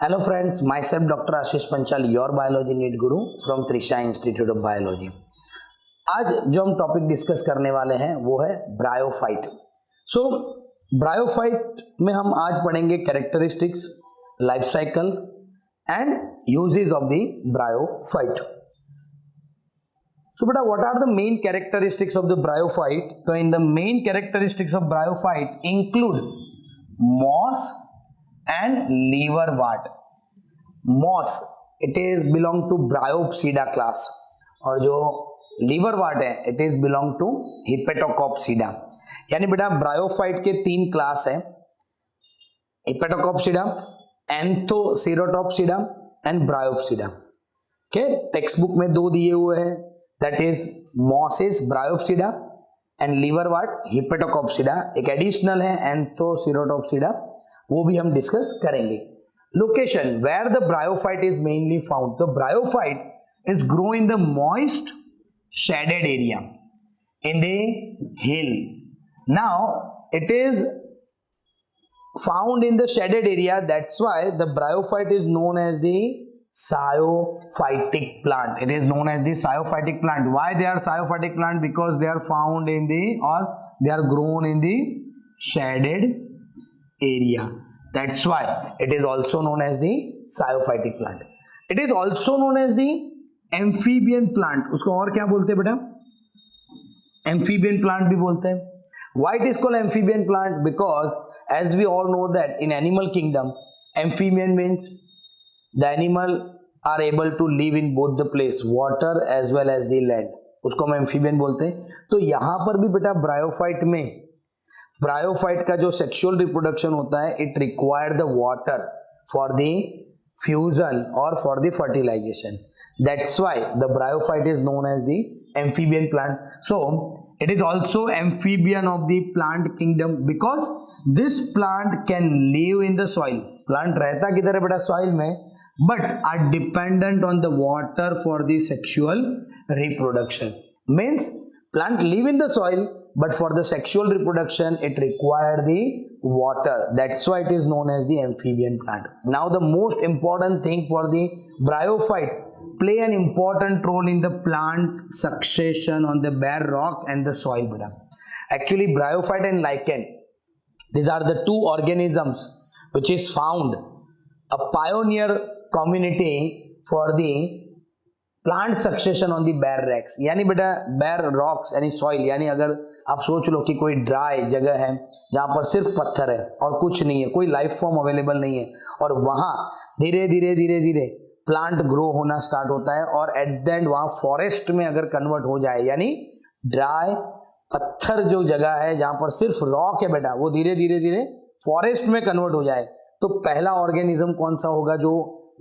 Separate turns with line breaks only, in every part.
Hello friends, myself Dr. Ashish Panchal, your biology NEET guru from Trisha Institute of Biology. आज जो हम topic discuss करने वाले हैं वो है ब्रायोफाइट. सो ब्रायोफाइट में हम आज पढ़ेंगे characteristics, life cycle and uses of the bryophyte. So beta, what are the main characteristics of the bryophyte? So in the main characteristics of bryophyte include moss and liverwort. Moss it is belong to Bryopsida class और जो liverwort है it is belong to Hepatocopsida. यानी बेटा bryophyte के तीन class है, Hepatocopsida, Anthocerotopsida and Bryopsida. Okay, text book में दो दिए हुए हैं, that is mosses Bryopsida and liverwort Hepatocopsida. एक एडिशनल है एंथोसेरोटॉप्सिडा, वो भी हम डिस्कस करेंगे. Location where the bryophyte is mainly found. The bryophyte is grow in the moist shaded area in the hill. Now it is found in the shaded area, that's why the bryophyte is known as the cyophytic plant. It is known as the cyophytic plant. Why they are cyophytic plant? Because they are found in the or they are grown in the shaded area. That's why it is also known as the cyophytic plant. It is also known as the amphibian plant. उसको और क्या बोलते हैं बेटा? Amphibian plant भी बोलते हैं. Why it is called amphibian plant? Because as we all know that in animal kingdom, amphibian means the animal are able to live in both the place, water as well as the land. उसको हम amphibian बोलते हैं. तो यहाँ पर भी बेटा bryophyte में ब्रायोफाइट का जो सेक्सुअल रिप्रोडक्शन होता है, it require the water for the fusion और for the fertilization. That's why the bryophyte is known as the amphibian plant. So it is also amphibian of the plant kingdom because this plant can live in the soil. Plant रहता किधर है बेटा? soil में, but are dependent on the water for the sexual reproduction. Means plant live in the soil, but for the sexual reproduction it require the water. That's why it is known as the amphibian plant. Now the most important thing for the bryophyte, play an important role in the plant succession on the bare rock and the soil beta. Actually bryophyte and lichen, these are the two organisms which is found a pioneer community for the plant succession on the bare rocks. यानी बेटा bare rocks यानी soil, यानी अगर आप सोच लो कि कोई dry जगह है जहाँ पर सिर्फ पत्थर है और कुछ नहीं है, कोई लाइफ फॉर्म अवेलेबल नहीं है, और वहाँ धीरे धीरे धीरे धीरे प्लांट ग्रो होना स्टार्ट होता है और एट द एंड वहाँ फॉरेस्ट में अगर कन्वर्ट हो जाए, यानी ड्राई पत्थर जो जगह है जहाँ पर सिर्फ रॉक है बेटा, वो धीरे धीरे धीरे फॉरेस्ट में कन्वर्ट हो जाए, तो पहला ऑर्गेनिज्म कौन सा होगा जो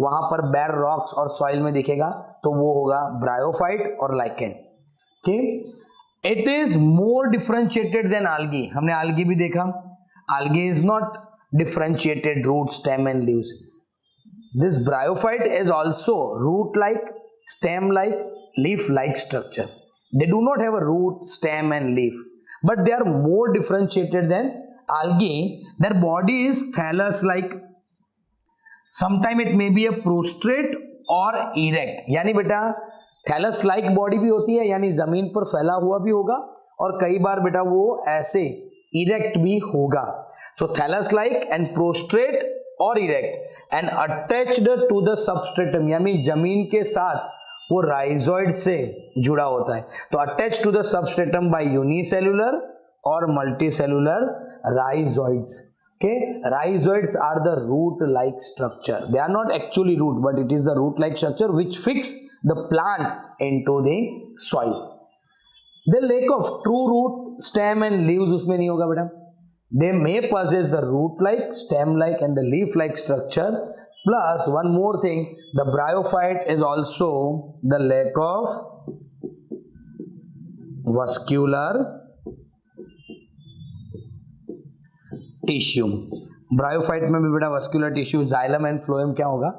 वहाँ पर बैर रॉक्स और सॉइल में दिखेगा? तो वो होगा ब्रायोफाइट और lichen. Okay, it is more differentiated than algae. हमने आल्गी भी देखा. Algae is not differentiated root, stem and leaves. This bryophyte is also root-like, stem-like, leaf-like structure. They do not have a root, stem and leaf, but they are more differentiated than algae. Their body is thallus-like. Sometimes it may be a prostrate or erect. यानी बेटा thallus-like body भी होती है, यानी जमीन पर फैला हुआ भी होगा, और कई बार बेटा वो ऐसे erect भी होगा. So thallus-like and prostrate और erect and attached to the substratum, यानी जमीन के साथ वो राइजोइड से जुड़ा होता है. तो attach to the substratum by unicellular और multicellular rhizoids. Okay, rhizoids are the root like structure. They are not actually root, but it is the root like structure which fix the plant into the soil. The lack of true root, stem and leaves उसमें नहीं होगा बेटा. They may possess the root-like, stem-like and the leaf-like structure. Plus one more thing, the bryophyte is also the lack of vascular tissue. Bryophyte में भी बेटा vascular tissue, xylem and phloem क्या होगा?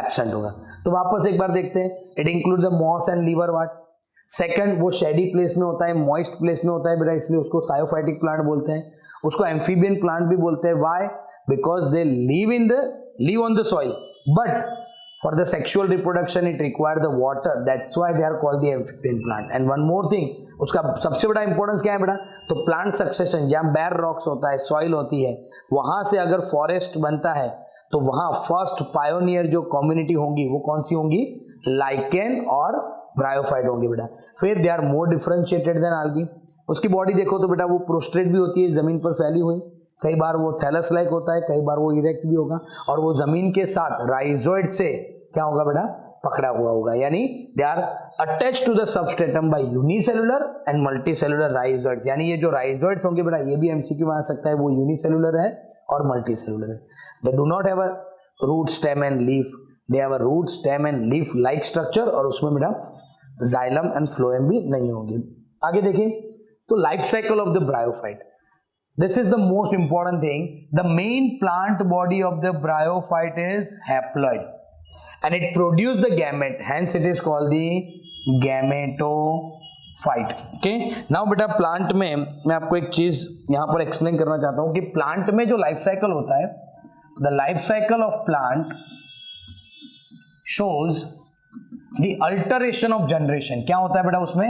Absent होगा. तो वापस एक बार देखते हैं. It includes the moss and liverwort. Second, वो शेडी प्लेस में होता है, मॉइस्ट प्लेस में होता है बेटा, इसलिए उसको सायोफाइटिक प्लांट बोलते हैं. उसको एम्फीबियन प्लांट भी बोलते हैं. Why? Because they live on the soil, but for the sexual reproduction it require the water, that's why they are called the amphibian plant. And one more thing, उसका सबसे बड़ा importance क्या है बेटा, तो प्लांट सक्सेशन, जहाँ bear rocks होता है, सॉइल होती है, वहां से अगर फॉरेस्ट बनता है तो वहां फर्स्ट पायोनियर जो कम्युनिटी होंगी वो कौन सी होंगी, लाइकेन और ब्रायोफाइट होंगी बेटा. फिर they are more differentiated than algae. उसकी बॉडी देखो तो बेटा वो प्रोस्ट्रेट भी होती है, जमीन पर फैली हुई, कई बार वो थैलस लाइक होता है, कई बार वो इरेक्ट भी होगा, और वो जमीन के साथ राइजोइड से क्या होगा बेटा, पकड़ा हुआ होगा. यानी they are attached to the substratum by unicellular and multicellular rhizoids. यानी ये जो राइजोइड्स होंगे बेटा, ये भी एमसीक्यू में आ सकता है, वो यूनिसेलुलर है और मल्टीसेलुलर है. They do not have a root stem and leaf, they have a root stem and leaf like structure, और उसमें बेटा जाइलम एंड फ्लोएम भी नहीं होंगे. आगे देखिए तो life cycle of the bryophyte. This is the most important thing. The main plant body of the bryophyte is haploid and it produces the gamete, hence it is called the gametophyte. Okay, now बेटा plant में मैं आपको एक चीज यहाँ पर explain करना चाहता हूँ कि प्लांट में जो लाइफ साइकिल होता है, the life cycle of plant shows the alteration of generation. क्या होता है बेटा उसमें,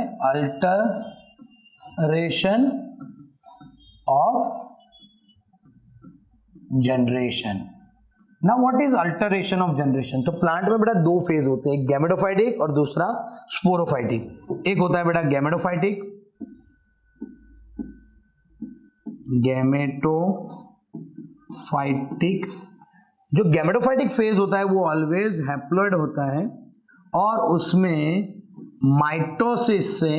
alteration of generation. Now what is alteration of generation? तो प्लांट में बेटा दो फेज होते हैं, एक गैमेटोफाइटिक और दूसरा स्पोरोफाइटिक. एक होता है बेटा गैमेटोफाइटिक, गैमेटोफाइटिक. जो गैमेटोफाइटिक फेज होता है वो ऑलवेज हैप्लॉइड होता है और उसमें माइटोसिस से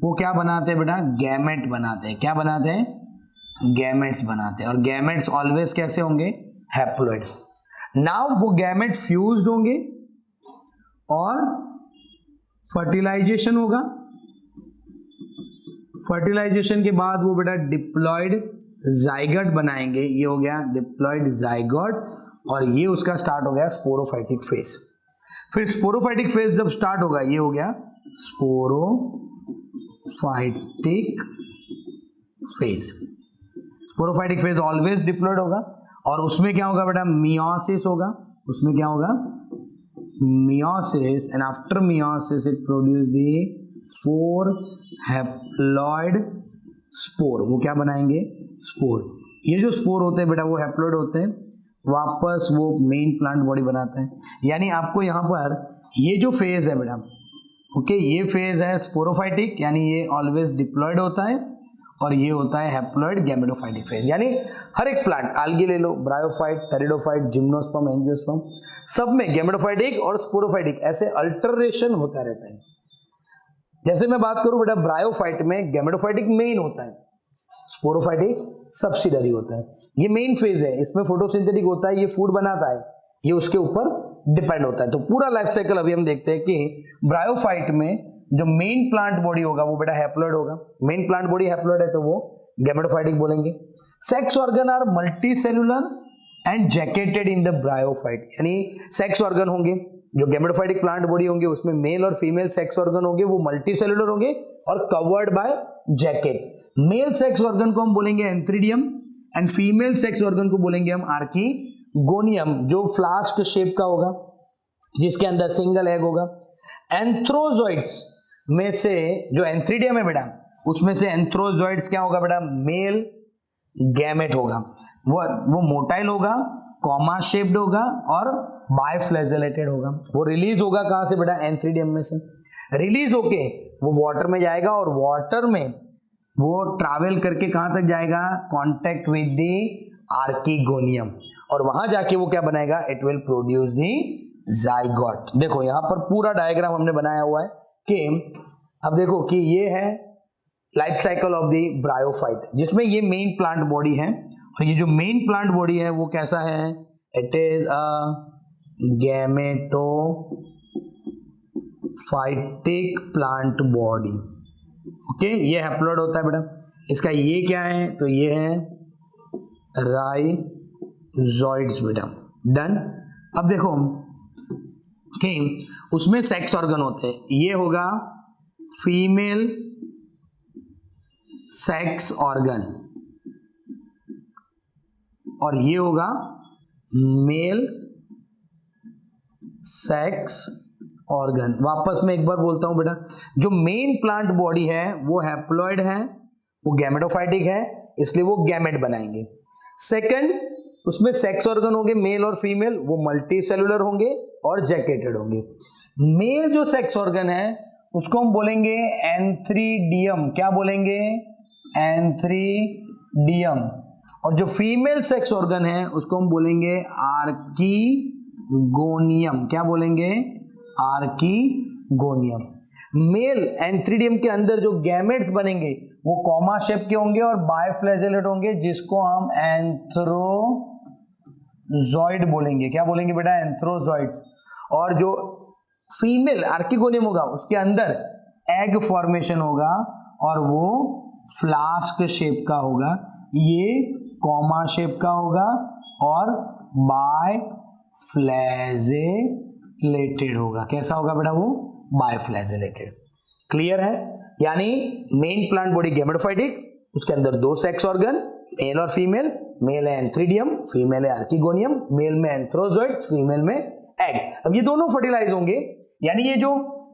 वो क्या बनाते हैं बेटा, गैमेट बनाते हैं. क्या बनाते हैं, गैमेट्स बनाते हैं. और गैमेट्स ऑलवेज कैसे होंगे, हैप्लॉइड. नाउ वो गैमेट फ्यूज्ड होंगे और फर्टिलाइजेशन होगा. फर्टिलाइजेशन के बाद वो बेटा डिप्लॉइड जाइगोट बनाएंगे. ये हो गया डिप्लॉइड जाइगोट और ये उसका स्टार्ट हो गया स्पोरोफाइटिक फेज. फिर स्पोरोफाइटिक फेज जब स्टार्ट होगा ये हो गया sporophytic phase. Sporophytic phase always diploid होगा और उसमें क्या होगा बेटा, मियोसिस होगा. उसमें क्या होगा, meiosis, and after meiosis it produce the 4 haploid spore. वो क्या बनाएंगे, स्पोर. ये जो स्पोर होते हैं बेटा वो हैप्लॉइड होते हैं, वापस वो मेन प्लांट बॉडी बनाते हैं. यानी आपको यहाँ पर ये जो फेज है बेटा, ओके, ये फेज है स्पोरोफाइटिक, यानी ये ऑलवेज डिप्लॉइड होता है, और ये होता है हैप्लॉइड गैमेटोफाइटिक फेज. यानी हर एक प्लांट, आल्गी ले लो, ब्रायोफाइट, टेरिडोफाइट, जिम्नोस्पर्म, एंजियोस्पर्म, सब में गैमेटोफाइटिक और स्पोरोफाइटिक ऐसे अल्टरेशन होता रहता है. जैसे मैं बात करूं बेटा ब्रायोफाइट में गैमेटोफाइटिक मेन होता है, स्पोरोफाइटिक सब्सिडरी होता है. ये मेन फेज है, इसमें फोटोसिंथेटिक होता है, ये फूड बनाता है, ये उसके ऊपर डिपेंड होता है. तो पूरा लाइफ साइकिल अभी हम देखते हैं कि ब्रायोफाइट में जो मेन प्लांट बॉडी होगा वो बेटा हैप्लॉइड होगा. मेन प्लांट बॉडी हैप्लॉइड है तो वो गैमेटोफाइटिक बोलेंगे. Sex organ are multi cellular and jacketed in the bryophyte. यानी सेक्स ऑर्गन होंगे, जो गैमेटोफाइटिक प्लांट बॉडी होंगे उसमें मेल और फीमेल सेक्स ऑर्गन होंगे, वो मल्टी सेलुलर होंगे और covered by jacket. Male sex organ को हम बोलेंगे antheridium and female sex organ को बोलेंगे हम आर्कीगोनियम, जो फ्लास्क शेप का होगा, जिसके अंदर सिंगल एग होगा. एंथ्रोजॉइड्स में से जो एंथ्रीडियम है बेटा, उसमें से एंथ्रोजॉइड्स क्या होगा बेटा, मेल गैमेट होगा. वो मोटाइल होगा, कॉमा शेप्ड होगा और बायफ्लैजेलेटेड होगा. वो रिलीज होगा कहां से बेटा, एंथ्रीडियम में से. रिलीज होके वो वाटर में जाएगा और वाटर में वो ट्रैवल करके कहां तक जाएगा, कांटेक्ट विद द आर्कीगोनियम, और वहां जाके वो क्या बनाएगा, it will produce the zygote. देखो यहां पर पूरा डायग्राम हमने बनाया हुआ है कि अब देखो कि ये है life cycle of the bryophyte, जिसमें ये मेन प्लांट बॉडी है, और ये जो मेन प्लांट बॉडी है वो कैसा है, it is a gametophytic plant body. Okay, ये हैप्लॉइड होता है बेटा. इसका ये क्या है, तो ये है राइजोइड्स बेटा. डन. अब देखो कि उसमें सेक्स ऑर्गन होते हैं, ये होगा फीमेल सेक्स ऑर्गन और ये होगा मेल सेक्स ऑर्गन। वापस मैं एक बार बोलता हूं बेटा, जो मेन प्लांट बॉडी है वो हैप्लॉइड है, वो गैमेटोफाइटिक है, इसलिए वो गैमेट बनाएंगे। सेकंड, उसमें सेक्स ऑर्गन होंगे मेल और फीमेल, वो मल्टी सेलुलर होंगे और जैकेटेड होंगे। मेल जो सेक्स ऑर्गन है उसको हम बोलेंगे एंथ्रीडियम। क्या बोलेंगे? एंथ्रीडियम। और जो फीमेल सेक्स ऑर्गन है उसको हम बोलेंगे आर्कीगोनियम। क्या बोलेंगे? आर्कीगोनियम। मेल एंथ्रीडियम के अंदर जो गैमेट्स बनेंगे वो कॉमा शेप के होंगे और बायफ्लैजेलेट होंगे, जिसको हम एंथ्रोजॉइड बोलेंगे। क्या बोलेंगे बेटा? एंथ्रोजॉइड्स। और जो फीमेल आर्कीगोनियम होगा उसके अंदर एग फॉर्मेशन होगा और वो फ्लास्क शेप का होगा, ये कॉमा शेप का होगा और बायफ्लैजेलेटेड होगा। कैसा होगा बेटा? वो बायफ्लैजेलेटेड। क्लियर है? यानी मेन प्लांट बॉडी गैमेटोफाइटिक, उसके अंदर दो सेक्स ऑर्गन मेल और फीमेल, मेल है एंथ्रीडियम, फीमेल है आर्कीगोनियम, मेल में एंथ्रोजॉइड, फीमेल में एग। अब ये दोनों फर्टिलाइज होंगे, यानी ये जो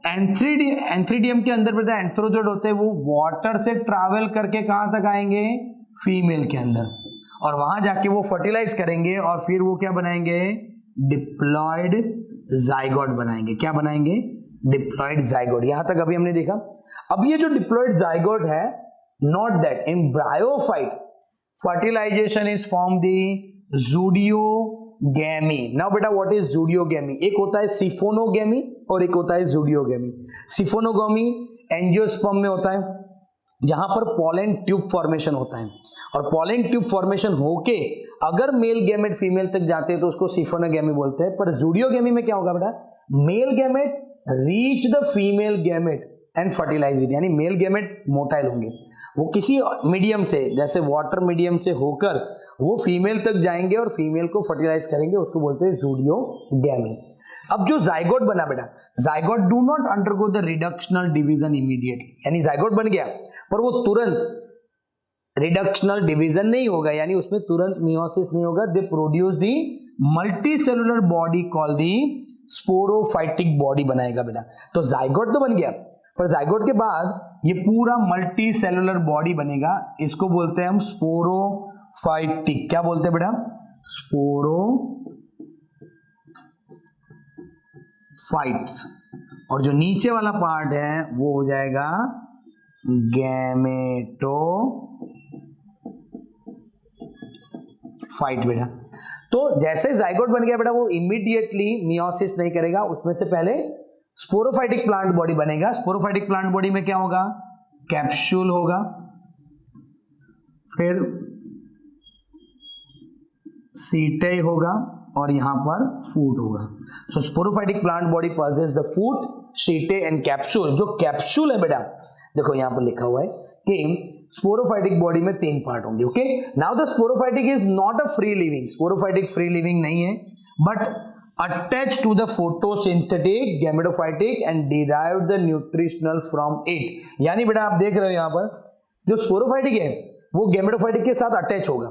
एंथ्रीडियम के अंदर बेटा एंथ्रोजॉइड होते हैं वो वाटर से ट्रैवल करके कहां तक आएंगे? फीमेल के अंदर, और वहां जाके वो फर्टिलाइज करेंगे और फिर वो क्या बनाएंगे? डिप्लॉयड जाइगोट बनाएंगे। क्या बनाएंगे? Diploid zygote. यहां तक अभी हमने देखा। अब ये जो डिप्लॉयड जाइगोट है, not that in bryophyte fertilization is from the zoidogamy. Now बेटा व्हाट इज ज़ूडियोगैमी? एक होता है सिफोनोगैमी और एक होता है ज़ूडियोगैमी। सिफोनोगैमी एंजियोस्पर्म में होता है जहां पर पॉलन ट्यूब फॉर्मेशन होता है, और पॉलन ट्यूब फॉर्मेशन होके अगर मेल गैमेट फीमेल तक जाते हैं तो उसको सिफोनोगैमी बोलते हैं। पर ज़ूडियोगैमी में क्या होगा बेटा? Male gamete reach the female gamete and fertilize it, यानी मेल गैमेट मोटाइल होंगे, वो किसी मीडियम से जैसे वाटर मीडियम से होकर वो फीमेल तक जाएंगे और फीमेल को फर्टिलाइज करेंगे, उसको बोलते हैं ज़ूडियोगैमी। अब जो जाइगोट बना बेटा, zygote do not undergo the reductional division immediately, यानी जाइगोट बन गया पर वो तुरंत रिडक्शनल डिवीजन नहीं होगा, यानी उसमें तुरंत मियोसिस नहीं होगा। They produce the multi cellular body called the sporophytic body बनाएगा बेटा। तो जाइगोट तो बन गया, पर जाइगोट के बाद ये पूरा मल्टी सेलुलर बॉडी बनेगा, इसको बोलते हैं हम स्पोरोफाइटिक। क्या बोलते हैं बेटा? स्पोरोफाइट्स। और जो नीचे वाला पार्ट है वो हो जाएगा गैमेटोफाइट बेटा। तो जैसे जाइगोट बन गया बेटा, वो इमीडिएटली मियोसिस नहीं करेगा, उसमें से पहले स्पोरोफाइटिक प्लांट बॉडी बनेगा। स्पोरोफाइटिक प्लांट बॉडी में क्या होगा? कैप्सूल होगा, फिर सीटे होगा और यहां पर फूट होगा। So sporophytic plant body posses the foot, seta and capsule. जो कैप्सूल है बेटा, देखो यहां पर लिखा हुआ है कि स्पोरोफाइटिक बॉडी में 3 पार्ट होंगे। Okay, now the sporophytic is not a free living, sporophytic free living नहीं है, but attached to the photosynthetic gametophytic and derived the nutritional from it। यानी बेटा आप देख रहे हो यहां पर जो स्पोरोफाइटिक है वो गैमेटोफाइटिक के साथ अटैच होगा,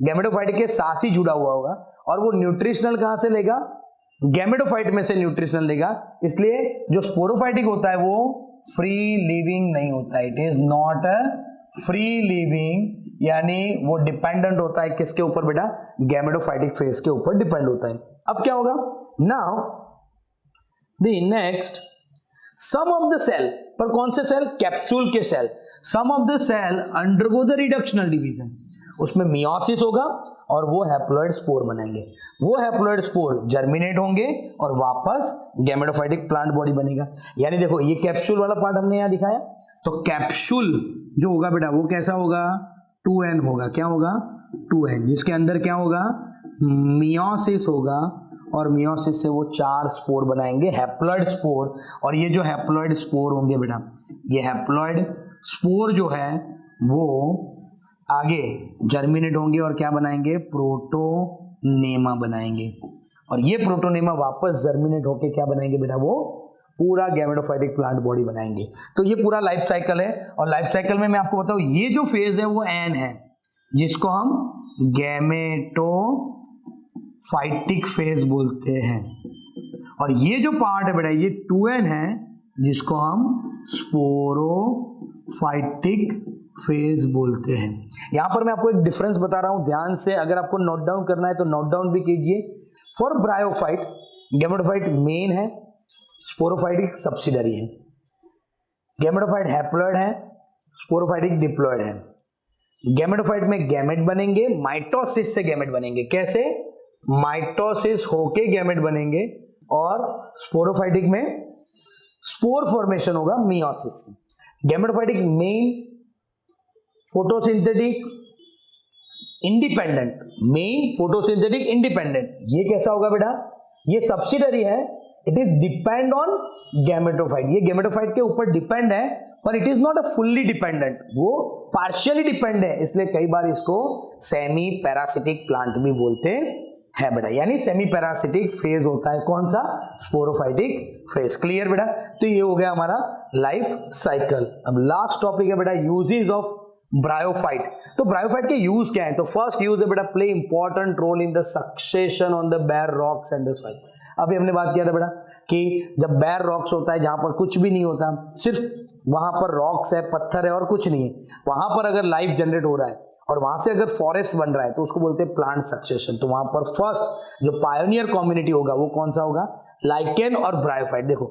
गैमेटोफाइटिक के साथ ही जुड़ा हुआ होगा, और वो न्यूट्रिशनल कहां से लेगा? गैमेटोफाइट में से न्यूट्रिशनल लेगा। इसलिए जो स्पोरोफाइटिक होता है वो फ्री लिविंग नहीं होता है, it is not a free living, यानी वो डिपेंडेंट होता है किसके ऊपर बेटा? गैमेटोफाइटिक फेज के ऊपर डिपेंड होता है। अब क्या होगा? Now the next, some of the cell, पर कौन से सेल? कैप्सूल के cell. Some of the cell undergo the reductional division, उसमें मियोसिस होगा और वो हैप्लॉइड स्पोर बनाएंगे। वो हैप्लॉइड स्पोर जर्मिनेट होंगे और वापस गैमेटोफाइटिक प्लांट बॉडी बनेगा। यानी देखो ये कैप्सूल वाला पार्ट हमने यहां दिखाया, तो कैप्सूल जो होगा बेटा वो कैसा होगा? 2n होगा। क्या होगा? 2n, जिसके अंदर क्या होगा? मियोसिस होगा, और मियोसिस से वो 4 स्पोर बनाएंगे, हैप्लॉइड स्पोर। और ये जो हैप्लॉइड स्पोर होंगे बेटा, ये हैप्लॉइड स्पोर जो है वो आगे जर्मिनेट होंगे और क्या बनाएंगे? प्रोटोनेमा बनाएंगे, और ये प्रोटोनेमा वापस जर्मिनेट होके क्या बनाएंगे बेटा? वो पूरा गैमेटोफाइटिक प्लांट बॉडी बनाएंगे। तो ये पूरा लाइफ साइकिल है, और लाइफ साइकिल में मैं आपको बताऊं ये जो फेज है वो एन है, जिसको हम गैमेटोफाइट फाइटिक फेज बोलते हैं। और ये जो पार्ट है बेटा ये 2n है जिसको हम स्पोरोफाइटिक फेज बोलते हैं। यहां पर मैं आपको एक डिफरेंस बता रहा हूं ध्यान से, अगर आपको नोट डाउन करना है तो नोट डाउन भी कीजिए। फॉर ब्रायोफाइट गैमेटोफाइट मेन है, स्पोरोफाइटिक सब्सिडरी है। गैमेटोफाइट हैप्लॉइड है, स्पोरोफाइटिक डिप्लॉइड है। गैमेटोफाइट में गैमेट बनेंगे, माइटोसिस से गैमेट बनेंगे। कैसे? माइटोसिस होके गैमेट बनेंगे, और स्पोरोफाइटिक में स्पोर फॉर्मेशन होगा मियोसिस से। Gametophytic main photosynthetic independent, main photosynthetic independent. ये कैसा होगा बेटा? ये सब्सिडरी है, it is depend on gametophyte. ये गैमेटोफाइट के ऊपर डिपेंड है, पर it is not a fully dependent, वो पार्शियली डिपेंड है, इसलिए कई बार इसको सेमी पैरासिटिक प्लांट भी बोलते है बेटा। यानी सेमी पैरासिटिक फेज होता है कौन सा? Sporophytic phase. क्लियर बेटा? तो ये हो गया हमारा लाइफ साइकिल। अब लास्ट टॉपिक है बेटा यूजेस ऑफ ब्रायोफाइट। तो ब्रायोफाइट के यूज क्या है? तो फर्स्ट यूज है बेटा play important role in the succession on the bare rocks and the soil. अभी हमने बात किया था बेटा कि जब बेयर रॉक्स होता है जहां पर कुछ भी नहीं होता, सिर्फ वहां पर रॉक्स है, पत्थर है और कुछ नहीं है, वहां पर अगर लाइफ जनरेट हो रहा है और वहां से अगर फॉरेस्ट बन रहा है तो उसको बोलते हैं प्लांट सक्सेशन। तो वहां पर फर्स्ट जो पायोनियर कम्युनिटी होगा वो कौन सा होगा? लाइकेन और ब्रायोफाइट। देखो,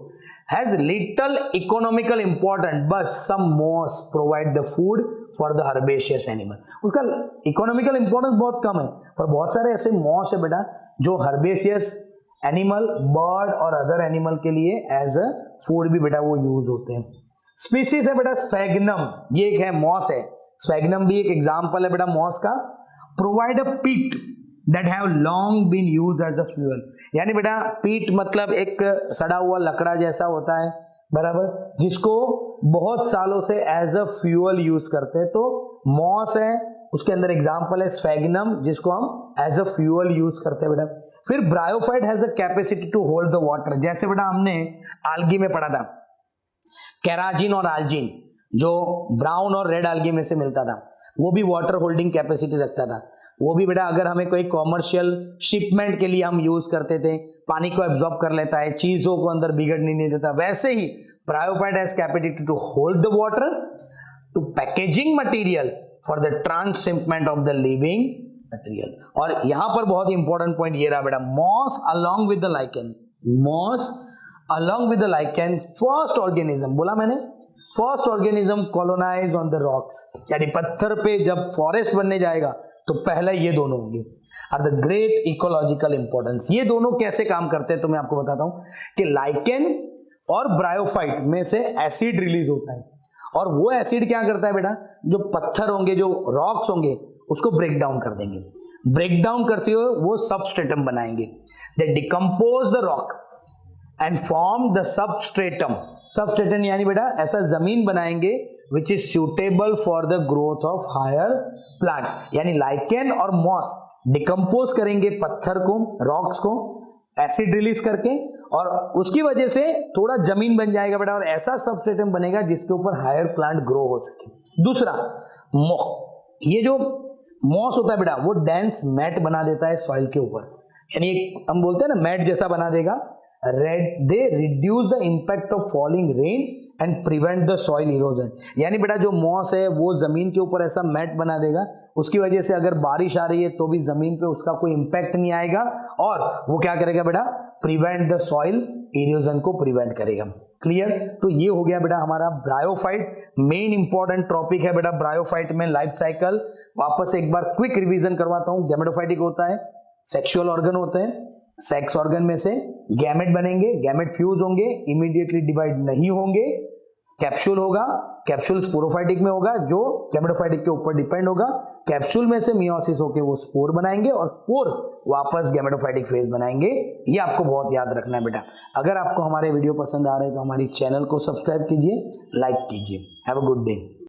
has little economical important but some moss provide the food for the herbaceous animal. उसका इकोनॉमिकल इंपॉर्टेंस बहुत कम है, पर बहुत सारे ऐसे मॉस है बेटा जो हर्बेशियस एनिमल, बर्ड और अदर एनिमल के लिए एज अ फूड भी बेटा वो यूज होते हैं। स्पीसीज है बेटा स्फैग्नम, ये एक है मॉस है, स्फैग्नम भी एक एग्जांपल है बेटा मॉस का। Provide a peat that have long been used as a fuel. यानी बेटा पीट मतलब एक सड़ा हुआ लकड़ा जैसा होता है बराबर, जिसको बहुत सालों से एज अ फ्यूल यूज करते हैं। तो मॉस है, उसके अंदर एग्जांपल है स्फैग्नम जिसको हम एज अ फ्यूल यूज करते हैं बेटा। फिर bryophyte has the capacity to hold the water. जैसे बेटा हमने आल्गी में पढ़ा था केराजिन और आल्जिन, जो ब्राउन और रेड आल्गी में से मिलता था, वो भी वाटर होल्डिंग कैपेसिटी रखता था। वो भी बेटा अगर हमें कोई कॉमर्शियल शिपमेंट के लिए हम यूज करते थे, पानी को एब्जॉर्ब कर लेता है, चीजों को अंदर बिगड़ने नहीं देता। वैसे ही bryophyte has capacity to hold the water, to packaging material for the transshipment of the living material. और यहां पर बहुत इंपॉर्टेंट पॉइंट ये रहा बेटा, moss along with the lichen, moss along with the lichen first organism, बोला मैंने first organism colonize on the rocks. यानी पत्थर पे जब फॉरेस्ट बनने जाएगा तो पहले ये दोनों होंगे। Are the great ecological importance. ये दोनों कैसे काम करते हैं तो मैं आपको बताता हूं कि लाइकेन और ब्रायोफाइट में से एसिड रिलीज होता है, और वो एसिड क्या करता है बेटा, जो पत्थर होंगे, जो रॉक्स होंगे, उसको ब्रेक डाउन कर देंगे। ब्रेक डाउन करते हुए वो सबस्ट्रेटम बनाएंगे। They decompose the rock and form the substratum. Substratum यानी बेटा ऐसा जमीन बनाएंगे which is suitable for the growth of higher plant. यानी लाइकेन और मॉस डिकम्पोज करेंगे पत्थर को, रॉक्स को, एसिड रिलीज करके, और उसकी वजह से थोड़ा जमीन बन जाएगा बेटा, और ऐसा सबस्ट्रेटम बनेगा जिसके ऊपर हायर प्लांट ग्रो हो सके। दूसरा, ये जो मॉस होता है बेटा वो डेंस मैट बना देता है सॉइल के ऊपर। यानी एक हम बोलते हैं ना मैट जैसा बना देगा। They reduce the impact of falling rain and prevent the soil erosion. यानी बेटा जो मॉस है वो जमीन के ऊपर ऐसा मैट बना देगा, उसकी वजह से अगर बारिश आ रही है तो भी जमीन पे उसका कोई इम्पैक्ट नहीं आएगा, और वो क्या करेगा बेटा, प्रिवेंट द सॉइल इरोजन को प्रिवेंट करेगा। क्लियर? तो ये हो गया बेटा हमारा ब्रायोफाइट। मेन इंपॉर्टेंट टॉपिक है बेटा ब्रायोफाइट में लाइफ साइकिल। वापस एक बार क्विक रिवीजन करवाता हूं। गैमेटोफाइटिक होता है, सेक्सुअल ऑर्गन होते हैं, सेक्स ऑर्गन में से गैमेट बनेंगे, गैमेट फ्यूज होंगे, इमीडिएटली डिवाइड नहीं होंगे, कैप्सूल होगा, कैप्सूल स्पोरोफाइटिक में होगा जो गैमेटोफाइटिक के ऊपर डिपेंड होगा। कैप्सूल में से मियोसिस होके वो स्पोर बनाएंगे और स्पोर वापस गैमेटोफाइटिक फेज बनाएंगे। ये आपको बहुत याद रखना है बेटा। अगर आपको हमारे वीडियो पसंद आ रहे हैं तो हमारी चैनल को सब्सक्राइब कीजिए, लाइक कीजिए। Have a good day.